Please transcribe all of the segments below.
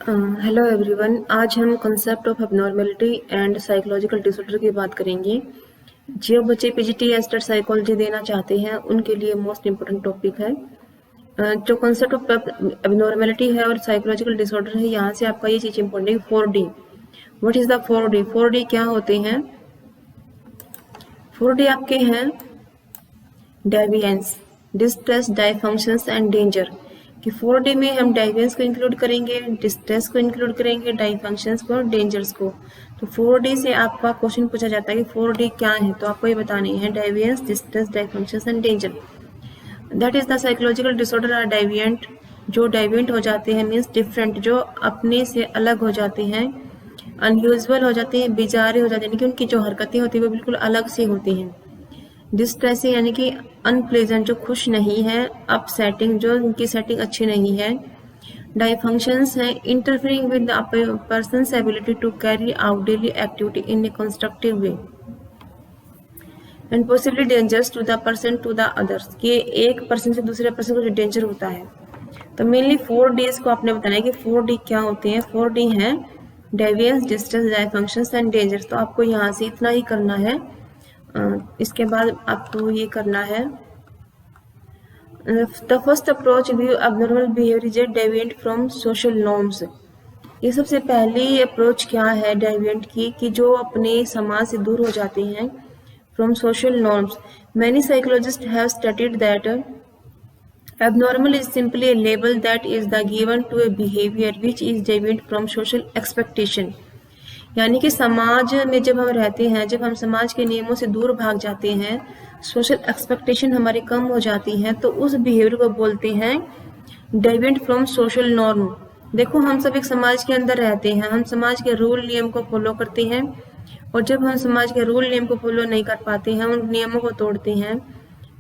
Hello everyone. आज हम concept of abnormality and psychological disorder की बात करेंगे। जो बच्चे पीजीटी या स्टड साइकोलॉजी देना चाहते हैं उनके लिए मोस्ट इम्पोर्टेंट टॉपिक है। जो कॉन्सेप्ट ऑफ एबनॉर्मेलिटी है और साइकोलॉजिकल डिसऑर्डर है, यहाँ से आपका ये चीज इम्पोर्टेंट है। 4D, what is the 4D? 4D क्या होते हैं? 4D आपके हैं डेविएंस, डिस्ट्रेस, डायफंक्शंस एंड डेंजर। कि 4D में हम डेविएंस को इंक्लूड करेंगे, डिस्ट्रेस को इंक्लूड करेंगे, डायफंक्शंस को और डेंजर्स को। तो 4D से आपका क्वेश्चन पूछा जाता है कि 4D क्या है, तो आपको ये बतानी है deviance, distress, dysfunctions and danger. That is the psychological disorder are deviant. जो डेविएंट हो जाते हैं मीन्स डिफरेंट, जो अपने से अलग हो जाते हैं, अनयूजुअल हो जाते हैं, बिजारे हो जाते हैं, कि उनकी जो हरकतें होती है वो बिल्कुल अलग से होती हैं। डिस्ट्रेसिंग यानी कि अनप्लेजेंट, जो खुश नहीं है। अपसेटिंग, जो उनकी सेटिंग अच्छी नहीं है। डायफंक्शंस हैं interfering with the person's ability to carry out daily activity in a constructive way and possibly dangerous to the person to the others. कि एक पर्सन से दूसरे पर्सन को जो डेंजर होता है। तो मेनली 4Ds को आपने बताना है कि 4D क्या होते हैं। 4D हैं डेविएंस, डिस्ट्रेस, डायफंक्शंस एंड डेंजर्स। तो आपको यहाँ से इतना ही करना है। इसके बाद आपको ये करना है, the first approach view abnormal behaviour is deviant from social norms. ये सबसे पहली अप्रोच क्या है डेविएंट की, कि जो अपने समाज से दूर हो जाते हैं। From social norms, many psychologist have studied that abnormal is simply a label that is the given to a behavior which is deviant from social expectation। यानी कि समाज में जब हम रहते हैं, जब हम समाज के नियमों से दूर भाग जाते हैं, सोशल एक्सपेक्टेशन हमारी कम हो जाती है, तो उस बिहेवियर को बोलते हैं डेविएंट फ्रॉम सोशल नॉर्म। देखो, हम सब एक समाज के अंदर रहते हैं, हम समाज के रूल नियम को फॉलो करते हैं, और जब हम समाज के रूल नियम को फॉलो नहीं कर पाते हैं, उन नियमों को तोड़ते हैं,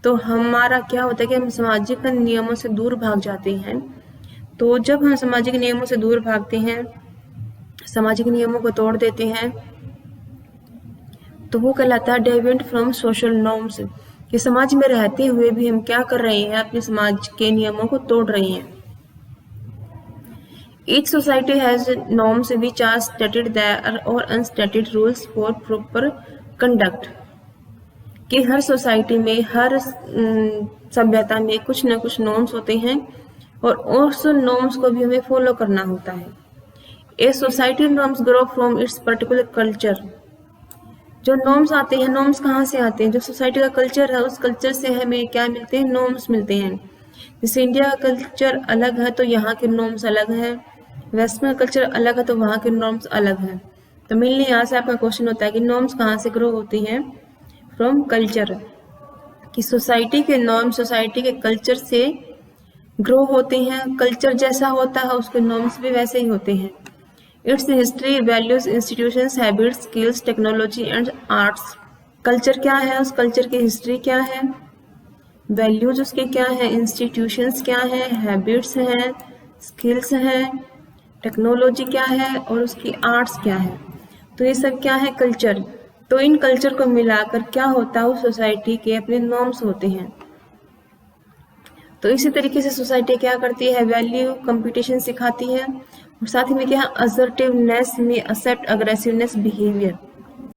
तो हमारा क्या होता है कि हम सामाजिक नियमों से दूर भाग जाते हैं। तो जब हम सामाजिक नियमों से दूर भागते हैं, सामाजिक नियमों को तोड़ देते हैं, तो वो कहलाता है डेविएंट फ्रॉम सोशल नॉर्म्स। कि समाज में रहते हुए भी हम क्या कर रहे हैं, अपने समाज के नियमों को तोड़ रहे हैं। Each society has norms which are stated there or unstated rules for proper conduct. कि हर सोसाइटी में, हर सभ्यता में कुछ न कुछ नॉर्म्स होते हैं, और उस नॉर्म्स को भी हमें फॉलो करना होता है। A society norms grow from its particular culture. जो नॉर्म्स आते हैं, नॉर्म्स कहाँ से आते हैं? जो सोसाइटी का कल्चर है, उस कल्चर से हमें क्या मिलते हैं? नॉर्म्स मिलते हैं। जैसे इंडिया का कल्चर अलग है तो यहाँ के नॉर्म्स अलग हैं, वेस्ट में कल्चर अलग है तो वहाँ के नॉर्म्स अलग हैं। तो मेनली यहाँ से आपका क्वेश्चन होता है कि नॉर्म्स कहाँ से ग्रो होती हैं? From culture. कि सोसाइटी के नॉर्म सोसाइटी के कल्चर से ग्रो होते हैं। कल्चर जैसा होता है उसके नॉर्म्स भी वैसे ही होते हैं। It's history, values, institutions, habits, skills, technology and arts. Culture क्या है? उस कल्चर की हिस्ट्री क्या है, वैल्यूज उसके क्या है, इंस्टीट्यूशंस क्या है, हैबिट्स हैं, स्किल्स हैं, टेक्नोलॉजी क्या है, और उसकी आर्ट्स क्या है। तो ये सब क्या है? कल्चर। तो इन कल्चर को मिलाकर क्या होता है? उस सोसाइटी के अपने नॉर्म्स होते हैं। तो इसी तरीके से सोसाइटी क्या करती है? वैल्यू कंपटीशन सिखाती है, और साथ ही में क्या? असर्टिवनेस में एक्सेप्ट, अग्रेसिवनेस, बिहेवियर।